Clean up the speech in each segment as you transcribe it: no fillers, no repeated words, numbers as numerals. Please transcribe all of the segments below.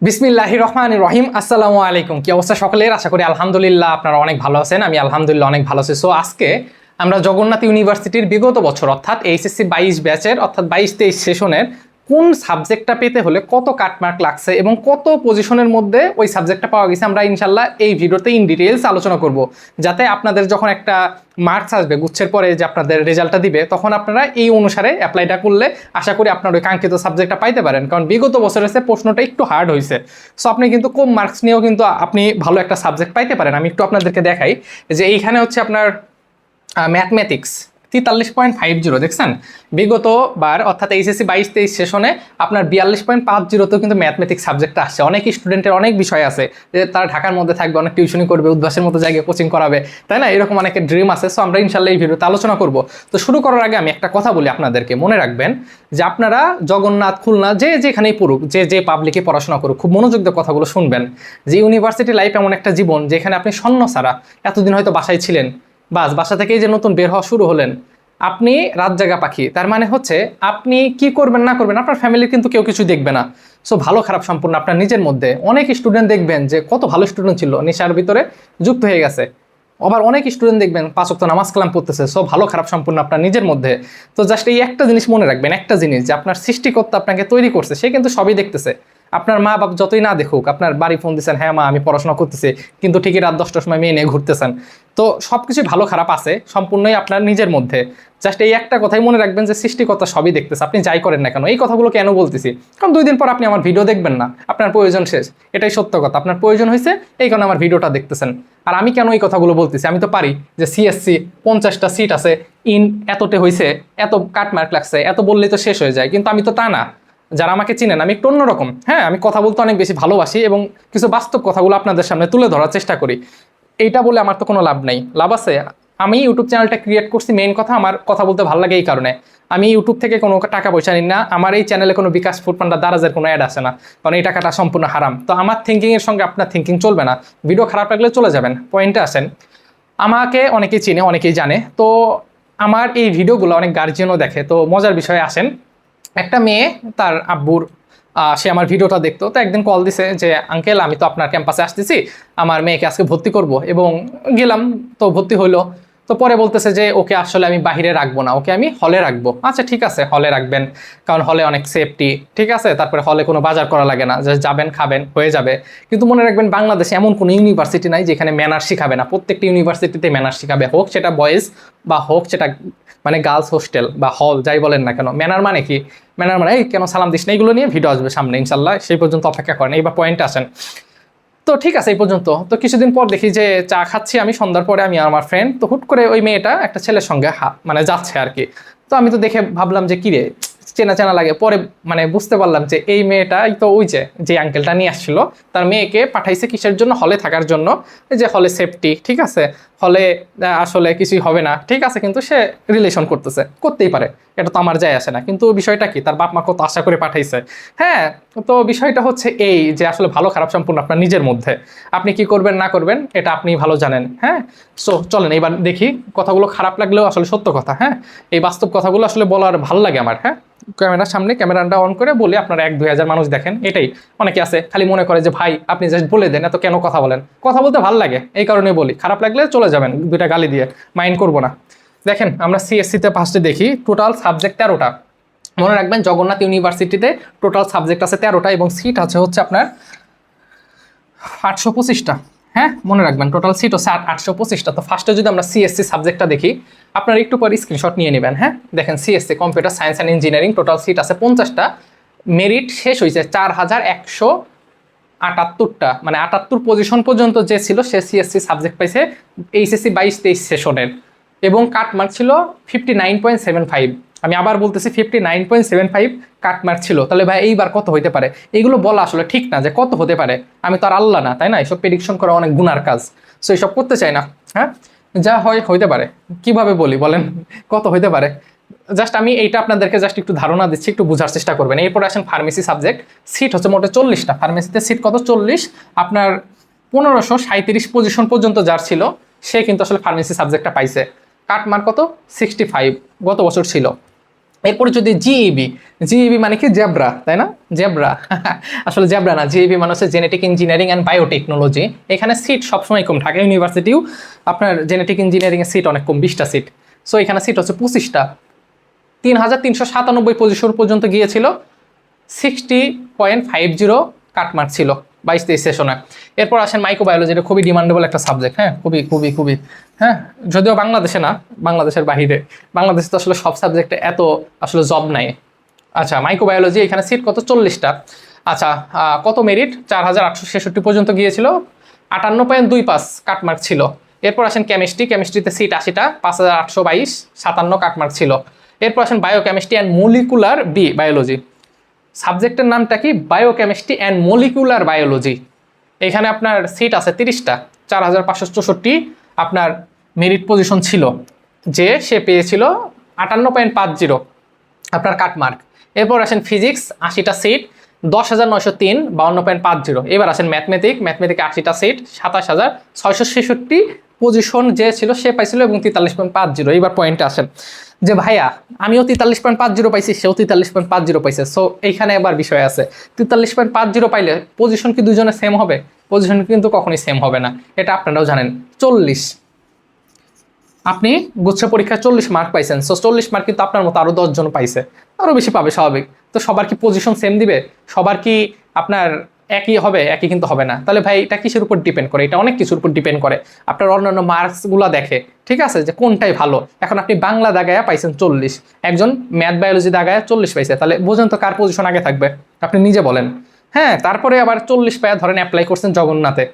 বিসমিল্লাহির রহমানির রহিম। আসসালামু আলাইকুম। কি অবস্থা সকলের? আশা করি আলহামদুলিল্লাহ আপনারা অনেক ভালো আছেন। আমি আলহামদুলিল্লাহ অনেক ভালো আছি। সো আজকে আমরা জগন্নাথ ইউনিভার্সিটির বিগত বছর অর্থাৎ এইচএসসি 22 ব্যাচের অর্থাৎ 22-23 সেশনের কোন সাবজেক্টটা পেতে হলে কত কাটমার্ক লাগছে এবং কত পজিশনের মধ্যে ওই সাবজেক্টটা পাওয়া গেছে আমরা ইনশাল্লাহ এই ভিডিওতে ইন ডিটেইলস আলোচনা করব, যাতে আপনাদের যখন একটা মার্কস আসবে গুচ্ছের পরে যে আপনাদের রেজাল্টটা দিবে তখন আপনারা এই অনুসারে অ্যাপ্লাইটা করলে আশা করি আপনার ওই কাঙ্ক্ষিত সাবজেক্টটা পাইতে পারেন। কারণ বিগত বছরের সে প্রশ্নটা একটু হার্ড হয়েছে। সো আপনি কিন্তু কম মার্কস নিয়েও কিন্তু আপনি ভালো একটা সাবজেক্ট পাইতে পারেন। আমি একটু আপনাদেরকে দেখাই যে এইখানে হচ্ছে আপনার ম্যাথমেটিক্স 43.50 দেখছেন বিগতবার অর্থাৎ এইচএসসি 22-23 সেশনে আপনার 42.50তেও কিন্তু ম্যাথমেটিক্স সাবজেক্টটা আসছে। অনেক স্টুডেন্টের অনেক বিষয় আছে যে তারা ঢাকার মধ্যে থাকবে, অনেক টিউশনি করবে, উদ্ভাসের মতো জায়গায় কোচিং করাবে, তাই না? এরকম অনেকের ড্রিম আছে। সো আমরা ইনশাল্লাহ এই ভিডিওতে আলোচনা করব। তো শুরু করার আগে আমি একটা কথা বলি আপনাদেরকে, মনে রাখবেন যে আপনারা জগন্নাথ, খুলনা যেখানেই পড়ুক, যে পাবলিকে পড়াশোনা করুক, খুব মনোযোগ দিয়ে কথাগুলো শুনবেন যে ইউনিভার্সিটি লাইফ এমন একটা জীবন যেখানে আপনি শূন্য ছাড়া এতদিন হয়তো বাসায় ছিলেন, বাসা থেকেই যে নতুন বের হওয়া শুরু হলেন, আপনি রাত জাগা পাখি। তার মানে হচ্ছে আপনি কি করবেন না করবেন আপনার ফ্যামিলির কিন্তু কেউ কিছু দেখবে না। সো ভালো খারাপ সম্পূর্ণ আপনার নিজের মধ্যে। অনেক স্টুডেন্ট দেখবেন যে কত ভালো স্টুডেন্ট ছিল, নেশার ভিতরে যুক্ত হয়ে গেছে। আবার অনেক স্টুডেন্ট দেখবেন 5 ওয়াক্ত নামাজ কালাম পড়তেছে। সো ভালো খারাপ সম্পূর্ণ আপনার নিজের মধ্যে। তো জাস্ট এই একটা জিনিস মনে রাখবেন, একটা জিনিস যে আপনার সৃষ্টিকর্তা আপনাকে তৈরি করছে, সে কিন্তু সবই দেখতেছে। আপনার মা বাপ যতই না দেখুক, আপনার বাড়ি ফোন দিচ্ছেন, হ্যাঁ মা আমি পড়াশোনা করতেছি, কিন্তু ঠিকই রাত 10টার সময় মেয়ে নিয়ে ঘুরতেছেন। তো সব কিছুই ভালো খারাপ আছে, সম্পূর্ণই আপনার নিজের মধ্যে। জাস্ট এই একটা কথাই মনে রাখবেন যে সৃষ্টিকর্তা সবই দেখতেছে, আপনি যাই করেন না কেন। এই কথাগুলো কেন বলতেছি? কারণ 2 দিন পর আপনি আমার ভিডিও দেখবেন না, আপনার প্রয়োজন শেষ, এটাই সত্য কথা। আপনার প্রয়োজন হয়েছে এই কারণে আমার ভিডিওটা দেখতেছেন। আর আমি কেন এই কথাগুলো বলতেছি? আমি তো পারি যে সিএসসি 50টা সিট আছে, ইন এতটে হয়েছে, এত কাটমার্ক লাগছে, এত বললেই তো শেষ হয়ে যায়, কিন্তু আমি তো তা না। যারা আমাকে চিনেন আমি একটু অন্যরকম। হ্যাঁ, আমি কথা বলতে অনেক বেশি ভালোবাসি এবং কিছু বাস্তব কথাগুলো আপনাদের সামনে তুলে ধরার চেষ্টা করি। এইটা বলে আমার তো কোনো লাভ নাই। লাভ আছে, আমি ইউটিউব চ্যানেলটা ক্রিয়েট করছি মেইন কথা, আমার কথা বলতে ভালো লাগে এই কারণে। আমি ইউটিউব থেকে কোনো টাকা পয়সা নিই না, আমার এই চ্যানেলে কোনো বিকাশ ফুড পান্ডা দারাজের কোনো অ্যাড আসে না, কারণ এই টাকাটা সম্পূর্ণ হারাম। তো আমার থিঙ্কিংয়ের সঙ্গে আপনার থিঙ্কিং চলবে না। ভিডিও খারাপ লাগলে চলে যাবেন, পয়েন্টে আসেন। আমাকে অনেকেই চিনে, অনেকেই জানে। তো আমার এই ভিডিওগুলো অনেক গার্জিয়ানও দেখে। তো মজার বিষয়ে আসেন, একটা মেয়ে তার আব্বুর সে আমার ভিডিওটা দেখতো। তো একদিন কল দিছে যে আঙ্কেল আমি তো আপনার ক্যাম্পাসে আসতেছি, আমার মেয়েকে আজকে ভর্তি করব। এবং গেলাম, তো ভর্তি হইলো। তো পরে বলতেছে যে ওকে আসলে আমি বাহিরে রাখবো না, ওকে আমি হলে রাখবো। আচ্ছা ঠিক আছে, হলে রাখবেন, কারণ হলে অনেক সেফটি, ঠিক আছে। তারপরে হলে কোনো বাজার করা লাগে না, জাস্ট যাবেন খাবেন হয়ে যাবে। কিন্তু মনে রাখবেন বাংলাদেশে এমন কোনো ইউনিভার্সিটি নাই যেখানে ম্যানার শিখাবে না। প্রত্যেকটা ইউনিভার্সিটিতে ম্যানার শিখাবে, হোক সেটা বয়েজ বা হোক সেটা মানে গার্লস হোস্টেল বা হল, যাই বলেন না কেন। ম্যানার মানে কি? ম্যানার মানে এই কেন সালাম দিস না, এগুলো নিয়ে ভিডিও আসবে সামনে ইনশাল্লাহ, সেই পর্যন্ত অপেক্ষা করেন। এইবার পয়েন্টে আসেন। তো ঠিক আছে এই পর্যন্ত। তো কিছুদিন পর দেখি যে চা খাচ্ছি আমি সন্ধ্যার পরে, আমি আমার ফ্রেন্ড, তো হুট করে ওই মেয়েটা একটা ছেলের সঙ্গে মানে যাচ্ছে আর কি। তো আমি তো দেখে ভাবলাম যে কিরে চেনা চেনা লাগে। পরে মানে বুঝতে পারলাম যে এই মেয়েটাই তো ওই যে আঙ্কেলটা নিয়ে আসছিল, তার মেয়েকে পাঠাইছে কিসের জন্য? হলে থাকার জন্য। যে হলে সেফটি, ঠিক আছে, হলে আসলে কিছুই হবে না, ঠিক আছে। কিন্তু সে রিলেশন করতেছে, করতেই পারে, এটা তো আমার যায় আসে না। কিন্তু বিষয়টা কি, তার বাপ মা কত আশা করে পাঠাইছে। হ্যাঁ, তো বিষয়টা হচ্ছে এই যে আসলে ভালো খারাপ সম্পূর্ণ আপনার নিজের মধ্যে। আপনি কি করবেন না করবেন এটা আপনি ভালো জানেন। হ্যাঁ, সো চলেন এবার দেখি। কথাগুলো খারাপ লাগলেও আসলে সত্য কথা। হ্যাঁ, এই বাস্তব কথাগুলো আসলে বলার ভালো লাগে আমার। হ্যাঁ, ক্যামেরার সামনে ক্যামেরাটা অন করে বলি, আপনারা 1-2 হাজার মানুষ দেখেন, এটাই। অনেকে আছে খালি মনে করে যে ভাই আপনি জাস্ট বলে দেন, এত কেন কথা বলেন। কথা বলতে ভালো লাগে এই কারণে বলি, খারাপ লাগলে চলে যাবেন 2টা গালি দিয়ে, মাইন্ড করবো না। দেখেন আমরা সিএসসিতে ফার্স্টে দেখি টোটাল সাবজেক্ট 13টা। মনে রাখবেন জগন্নাথ ইউনিভার্সিটিতে টোটাল সাবজেক্ট আছে 13টা এবং সিট আছে হচ্ছে আপনার 825টা। হ্যাঁ, মনে রাখবেন টোটাল সিট হচ্ছে 825টা। তো ফার্স্টে যদি আমরা সিএসসি সাবজেক্টটা দেখি, আপনারা একটু পরে স্ক্রিনশট নিয়ে নেবেন। হ্যাঁ, দেখেন CSC computer science and engineering, total seat আছে 50টা। মেরিট শেষ হয়েছে 4178টা, মানে 78 পজিশন পর্যন্ত যে ছিল সে সিএসসি সাবজেক্ট পাইছে এইচএসসি 22-23 সেশনের। এবং কাটমার্ক ছিল 59.75। আমি আবার বলতেছি 59.75 কাটমার্ক ছিল। তাহলে ভাই এইবার কত হইতে পারে? এইগুলো বলা আসলে ঠিক না যে কত হতে পারে। আমি তো আর আল্লাহ না, তাই না? এসব প্রেডিকশন করা অনেক গুনার কাজ। সো এইসব করতে চাই না। হ্যাঁ, যা হয় হইতে পারে। কিভাবে বলি বলেন, কত হইতে পারে? জাস্ট আমি এইটা আপনাদেরকে জাস্ট একটু ধারণা দিচ্ছি, একটু বোঝার চেষ্টা করবেন। এরপরে আসেন ফার্মেসি সাবজেক্ট। সিট হচ্ছে মোটে 40টা। ফার্মেসিতে সিট কত? 40। আপনার 1537 পজিশন পর্যন্ত যার ছিল সে কিন্তু আসলে ফার্মেসি সাবজেক্টটা পাইছে। কাটমার্ক কত? 65 গত বছর ছিল। এরপরে যদি জিইবি, জিইবি মানে কি জেব্রা, তাই না? জেব্রা আসলে জেব্রা না, জিইবি মানে হচ্ছে জেনেটিক ইঞ্জিনিয়ারিং অ্যান্ড বায়োটেকনোলজি। এখানে সিট সবসময় কম, ঢাকা ইউনিভার্সিটিও আপনার জেনেটিক ইঞ্জিনিয়ারিং এর সিট অনেক কম, 20টা সিট। সো এখানে সিট হচ্ছে 25টা, 3397 পজিশন পর্যন্ত গিয়েছিল, 60.50 কাটমার্ক ছিল 22-23 সেশনে। এরপর আসেন মাইক্রোবায়োলজি, এটা খুবই ডিমান্ডেবল একটা সাবজেক্ট, হ্যাঁ, খুবই খুবই খুবই, হ্যাঁ, যদিও বাংলাদেশে না, বাংলাদেশের বাহিরে। বাংলাদেশে তো আসলে সব সাবজেক্টে এত আসলে জব নাই। আচ্ছা, মাইক্রোবায়োলজি এখানে সিট কত? 40টা। আচ্ছা, কত মেরিট? 4866 পর্যন্ত গিয়েছিল, 58.25 কাটমার্ক ছিল। এরপর আসেন কেমিস্ট্রি, কেমিস্ট্রিতে সিট 80টা, 5822, 57 কাটমার্ক ছিল। এরপর আসেন বায়োকেমিস্ট্রি অ্যান্ড মলিকুলার বায়োলজি, সাবজেক্টের নামটা কি? Biochemistry and molecular biology. এখানে আপনার সিট আছে 30টা, 4564 আপনার মেরিট পজিশন ছিল, যে সে পেয়েছিল 58.50 আপনার কাটমার্ক। এরপর আসেন ফিজিক্স, 80টা সিট, 10,903, 52.50। এবার আসেন ম্যাথমেটিকে 80টা সিট, 27,666 পজিশন যে ছিল সে পাইছিল, এবং 43.50। এবার পয়েন্টে আসেন যে ভাইয়া আমিও 43.50 পাইছি, সেও 43.50 পাইছে। সো এইখানে এবার বিষয় আছে, 43.50 পাইলে পজিশন কি দুজনে সেম হবে? পজিশন কিন্তু কখনোই সেম হবে না, এটা আপনারাও জানেন। 40, আপনি গুচ্ছ পরীক্ষায় 40 মার্ক পাইছেন, সো 40 মার্ক কিন্তু আপনার মতো আরও 10 জন পাইছে, আরও বেশি পাবে স্বাভাবিক। তো সবার কি পজিশন সেম দিবে? সবার কি আপনার একই হবে? একই কিন্তু হবে না। তাহলে ভাই এটা কিসের উপর ডিপেন্ড করে? এটা অনেক কিছুর উপর ডিপেন্ড করে। আপনার অন্যান্য মার্কসগুলো দেখে, ঠিক আছে, যে কোনটাই ভালো। এখন আপনি বাংলা দাগায়া পাইছেন 40, একজন ম্যাথ বায়োলজি দাগায়া 40 পাইছে, তাহলে বোঝেন তো কার পজিশন আগে থাকবে, আপনি নিজে বলেন। হ্যাঁ, তারপরে আবার 40 পায়া ধরেন অ্যাপ্লাই করছেন জগন্নাথে,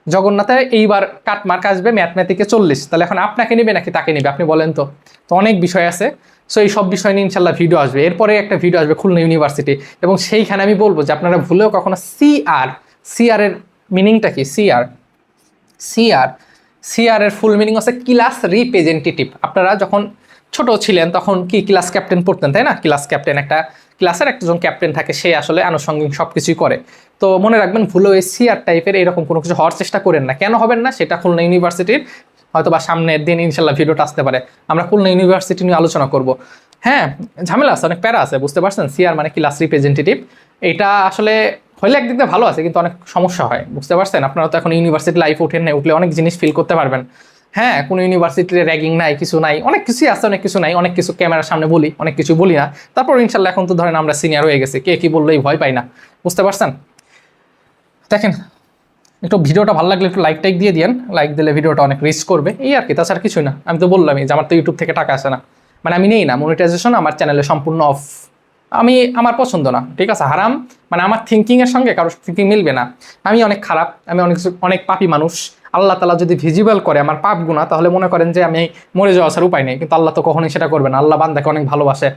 জগন্নাথে এইবার কাটমার্ক আসবে ম্যাথমেটিকে 40, তাহলে এখন আপনাকে নেবে নাকি তাকে নেবে? আপনি বলেন তো। তো অনেক বিষয় আছে, সো এই সব বিষয় নিয়ে ইনশাল্লাহ ভিডিও আসবে। এরপরে একটা ভিডিও আসবে খুলনা ইউনিভার্সিটি, এবং সেইখানে আমি বলবো যে আপনারা ভুলেও কখনো সিআর এর মিনিংটা কি? সিআর সিআর এর ফুল মিনিং হচ্ছে ক্লাস রিপ্রেজেন্টেটিভ। আপনারা যখন ছোট ছিলেন তখন কি ক্লাস ক্যাপ্টেন পড়তেন, তাই না? ক্লাস ক্যাপ্টেন, একটা ক্লাসের একজন ক্যাপ্টেন থাকে, সে আসলে আনুষঙ্গিক সব কিছুই করে। তো মনে রাখবেন, ভুলেও এই সিআর টাইপের এরকম কোনো কিছু হওয়ার চেষ্টা করেন না। কেন হবেন না সেটা খুলনা ইউনিভার্সিটির হয়তো বা সামনের দিন ইনশাল্লাহ ভিডিওটা আসতে পারে, আমরা খুলনা ইউনিভার্সিটি নিয়ে আলোচনা করব। হ্যাঁ, ঝামেলা আছে, অনেক প্যারা আছে, বুঝতে পারছেন? সিআর মানে ক্লাস রিপ্রেজেন্টেটিভ, এটা আসলে হইলে একদিক দিয়ে ভালো আছে, কিন্তু অনেক সমস্যা হয়, বুঝতে পারছেন? আপনারা তো এখন ইউনিভার্সিটি লাইফ উঠেন না, উঠলে অনেক জিনিস ফিল করতে পারবেন। হ্যাঁ, কোনো ইউনিভার্সিটিতে র্যাগিং নাই, কিছু নাই, অনেক কিছুই আছে, অনেক কিছু নাই, অনেক কিছু ক্যামেরার সামনে বলি, অনেক কিছু বলি না। তারপর ইনশাল্লাহ এখন তো ধরেন আমরা সিনিয়র হয়ে গেছি, কে কি বললেই ভয় পাই না, বুঝতে পারছেন? দেখেন, একটু ভিডিওটা ভালো লাগলে একটু লাইক দিয়ে দিয়েন, লাইক দিলে ভিডিওটা অনেক রিচ করবে, এই আর কি, তাছাড়া কিছুই না। আমি তো বললামই যে আমার তো ইউটিউব থেকে টাকা আসে না, মানে আমি নেই না, মনিটাইজেশন আমার চ্যানেলে সম্পূর্ণ অফ। আমার পছন্দ না, ঠিক আছে, হারাম, মানে আমার থিঙ্কিংয়ের সঙ্গে কারোর থিঙ্কিং মিলবে না। আমি অনেক খারাপ, আমি অনেক পাপী মানুষ। আল্লাহ তালা যদি ভিজিবল করে আমার পাপ গুণা, তাহলে মনে করেন যে আমি মরে যাওয়া আসার উপায় নেই, কিন্তু আল্লাহ তো কখনোই সেটা করবে না, আল্লাহ বান্দাকে অনেক ভালোবাসে।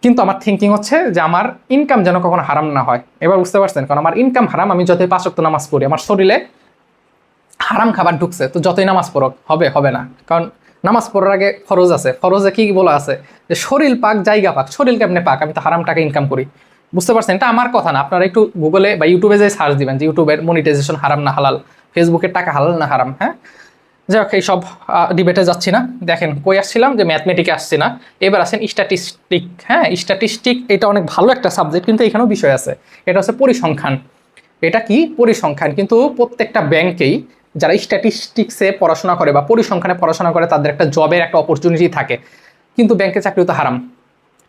কিন্তু আমার থিঙ্কিং হচ্ছে যে আমার ইনকাম যেন কখনো হারাম না হয়। এবার বুঝতে পারছেন? কারণ আমার ইনকাম হারাম, আমি যতই 5 ওয়াক্ত নামাজ পড়ি, আমার শরীরে হারাম খাবার ঢুকছে, তো যতই নামাজ পড়ক হবে না। কারণ নামাজ পড়ার আগে ফরজ আছে, ফরজে কি বলা আছে যে শরীর পাক জায়গা পাক, শরীর কেমনে পাক? আমি তো হারাম টাকা ইনকাম করি, বুঝতে পারছেন? এটা আমার কথা না, আপনারা একটু গুগলে বা ইউটিউবে যাই সার্চ দিবেন যে ইউটিউবের মনিটাইজেশন হারাম না হালাল, ফেসবুকের টাকা হালাল না হারাম। হ্যাঁ, যাই হোক, এইসব ডিবেটে যাচ্ছি না। দেখেন, কই আসছিলাম, যে ম্যাথমেটিকে আসছি না, এবার আসেন স্ট্যাটিস্টিক। হ্যাঁ, স্ট্যাটিস্টিক এটা অনেক ভালো একটা সাবজেক্ট, কিন্তু এখানেও বিষয় আছে, এটা হচ্ছে পরিসংখ্যান। এটা কি? পরিসংখ্যান। কিন্তু প্রত্যেকটা ব্যাংকেই যারা স্ট্যাটিস্টিক্সে পড়াশোনা করে বা পরিসংখ্যানে পড়াশোনা করে, তাদের একটা জবের একটা অপরচুনিটি থাকে, কিন্তু ব্যাংকে চাকরি তো হারাম,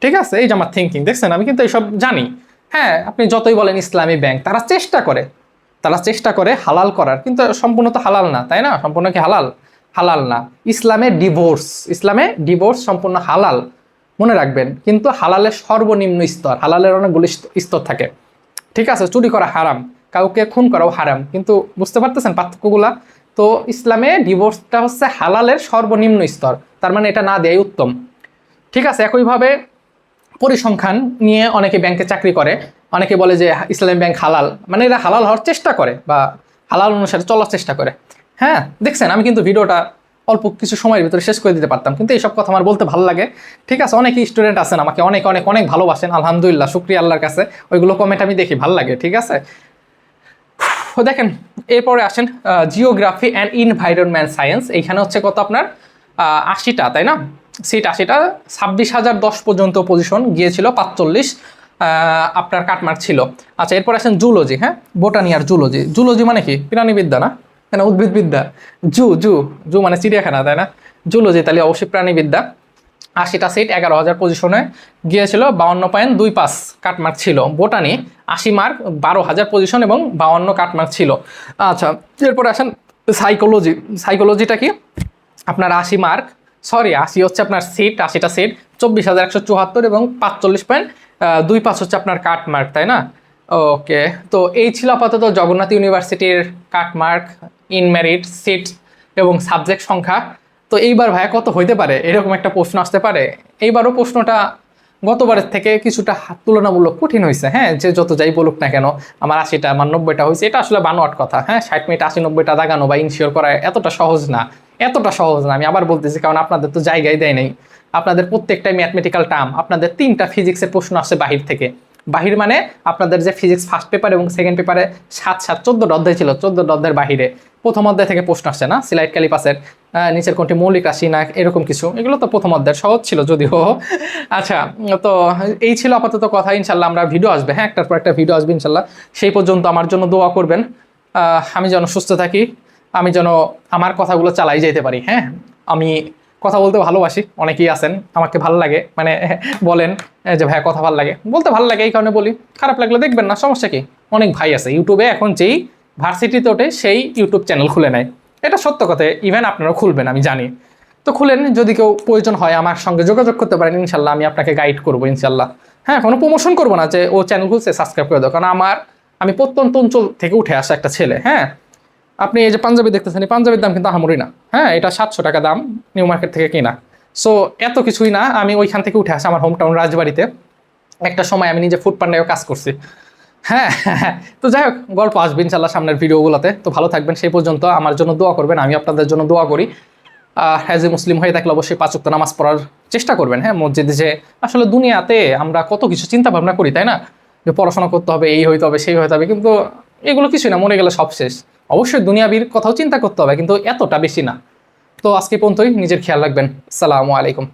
ঠিক আছে? এই যে আমার থিঙ্কিং, দেখছেন? আমি কিন্তু এইসব জানি। হ্যাঁ, আপনি যতই বলেন ইসলামী ব্যাংক, তারা চেষ্টা করে হালাল করার, কিন্তু সম্পূর্ণ তো হালাল না, তাই না? সম্পূর্ণ কি হালাল? হালাল না। ইসলামে ডিভোর্স সম্পূর্ণ হালাল, মনে রাখবেন। কিন্তু হালালের সর্বনিম্ন স্তর, হালালের অনেকগুলো স্তর থাকে, ঠিক আছে? চুরি করা হারাম, কাউকে খুন করাও হারাম, কিন্তু বুঝতে পারতেছেন পার্থক্যগুলা? তো ইসলামে ডিভোর্সটা হচ্ছে হালালের সর্বনিম্ন স্তর, তার মানে এটা না দেয়াই উত্তম, ঠিক আছে? একইভাবে পরিসংখ্যান নিয়ে অনেকে ব্যাংকে চাকরি করে, অনেকে বলে যে ইসলামী ব্যাংক হালাল, মানে এরা হালাল হওয়ার চেষ্টা করে বা হালাল অনুসারে চলার চেষ্টা করে। হ্যাঁ, দেখছেন, আমি কিন্তু ভিডিওটা অল্প কিছু সময়ের ভিতরে শেষ করে দিতে পারতাম, কিন্তু এইসব কথা আমার বলতে ভালো লাগে, ঠিক আছে? অনেকেই স্টুডেন্ট আছেন আমাকে অনেক অনেক অনেক ভালোবাসেন, আলহামদুলিল্লাহ, শুকরিয়া আল্লাহর কাছে, ওইগুলো কমেন্ট আমি দেখি, ভালো লাগে, ঠিক আছে? দেখেন, এরপরে আসেন জিওগ্রাফি অ্যান্ড এনভায়রনমেন্ট সায়েন্স। এইখানে হচ্ছে কত আপনার 80টা, তাই না? সিট 80টা, 26,010 পর্যন্ত পজিশন গিয়েছিল, 45 আপনার কাটমার্ক ছিল। আচ্ছা, এরপর আসেন জুলজি। হ্যাঁ, বোটানি আর জুলজি। জুলজি মানে কি? প্রাণীবিদ্যা না, মানে উদ্ভিদবিদ্যা। জু জু জু মানে চিড়িয়াখানা, তাই না? জুলজি তাহলে অবশ্যই প্রাণীবিদ্যা। 80টা সিট, 11,000 পজিশনে গিয়েছিল, 52.25 কাটমার্ক ছিল। বোটানি 80 মার্ক, 12,000 পজিশন এবং 52 কাটমার্ক ছিল। আচ্ছা, এরপরে আসেন সাইকোলজি। সাইকোলজিটা কি? আপনার 80 মার্ক, সরি 80 হচ্ছে আপনার সিট, 80টা সিট, 24,174 এবং 45.25 হচ্ছে আপনার কাটমার্ক, তাই না? ওকে, তো এই ছিল আপাতত জগন্নাথ ইউনিভার্সিটির কাটমার্ক, ইন মেরিট, সিট এবং সাবজেক্ট সংখ্যা। তো এইবার ভাইয়া কত হইতে পারে, এরকম একটা প্রশ্ন আসতে পারে। এইবারও প্রশ্নটা গতবারের থেকে কিছুটা তুলনামূলক কঠিন হয়েছে। হ্যাঁ, যে যত যাই বলুক না কেন, আমার 80টা আমার 90টা হয়েছে, এটা আসলে বানোয়াট কথা। হ্যাঁ, 60 মিনিট 80-90টা দাগানো বা ইনশিওর করা এতটা সহজ না, এতটা সহজ না। আমি আবার বলতেছি, কারণ আপনাদের তো জায়গায় দেয় নাই। আপনাদের প্রত্যেকটাই ম্যাথমেটিক্যাল টার্ম, আপনাদের 3টা ফিজিক্সের প্রশ্ন আসছে বাহির থেকে। বাহির মানে আপনাদের যে ফিজিক্স ফার্স্ট পেপার এবং সেকেন্ড পেপারে 14টা অধ্যায় ছিল, 14টা অধ্যায়ের বাহিরে প্রথম অধ্যায় থেকে প্রশ্ন আসছে না, সিলাইট ক্যালিপাসের নিচের কোনটি মৌলিক রাশি না, এরকম কিছু। এগুলো তো প্রথম অধ্যায়ের সহজ ছিল যদিও। আচ্ছা, তো এই ছিল আপাতত কথা। ইনশাল্লাহ আমরা ভিডিও আসবে, হ্যাঁ, একটার পর একটা ভিডিও আসবে ইনশাল্লাহ। সেই পর্যন্ত আমার জন্য দোয়া করবেন, আমি যেন সুস্থ থাকি, আমি যেন আমার কথাগুলো চালাই যেতে পারি। হ্যাঁ, আমি কথা বলতে ভালোবাসি, অনেকেই আছেন আমাকে ভালো লাগে, মানে বলেন যে ভাইয়া কথা ভালো লাগে, বলতে ভালো লাগে, এই কারণে বলি। খারাপ লাগলে দেখবেন না, সমস্যা কি? অনেক ভাই আছে ইউটিউবে এখন, যেই ভার্সিটিতে ওঠে সেই ইউটিউব চ্যানেল খুলে নেয়, এটা সত্য কথা। ইভেন আপনারা খুলবেন, আমি জানি। তো খুলেন, যদি কেউ প্রয়োজন হয় আমার সঙ্গে যোগাযোগ করতে পারেন, ইনশাল্লাহ আমি আপনাকে গাইড করবো ইনশাল্লাহ। হ্যাঁ, কোনো প্রমোশন করবো না যে ও চ্যানেল খুলছে সাবস্ক্রাইব করে দাও, কারণ আমি প্রত্যন্ত অঞ্চল থেকে উঠে আসা একটা ছেলে। হ্যাঁ, আপনি এই যে পাঞ্জাবি দেখতেছেন, এই পাঞ্জাবির দাম কিন্তু আহামরি না। হ্যাঁ, এটা 700 টাকা দাম, নিউ মার্কেট থেকে কিনা। সো এত কিছুই না, আমি ওইখান থেকে উঠে আসা, আমার হোম টাউন রাজবাড়িতে। একটা সময় আমি নিজে ফুড পান্ডায়ও কাজ করছি। হ্যাঁ, তো যাই হোক, গল্প আসবে ইনশাল্লাহ সামনের ভিডিওগুলোতে। তো ভালো থাকবেন, সেই পর্যন্ত আমার জন্য দোয়া করবেন, আমি আপনাদের জন্য দোয়া করি। অ্যাজ এ মুসলিম হয়ে থাকলে অবশ্যই 5 ওয়াক্ত নামাজ পড়ার চেষ্টা করবেন। হ্যাঁ, মসজিদে যে আসলে দুনিয়াতে আমরা কত কিছু চিন্তা ভাবনা করি, তাই না? যে পড়াশোনা করতে হবে, এই হইতে হবে, সেই হইতে হবে, কিন্তু এগুলো কিছুই না, মরে গেলে সব শেষ। অবশ্যই দুনিয়াবির কথাও চিন্তা করতে হবে, কিন্তু এতটা বেশি না। তো আজকে পর্যন্তই, নিজের খেয়াল রাখবেন। আসসালামু আলাইকুম।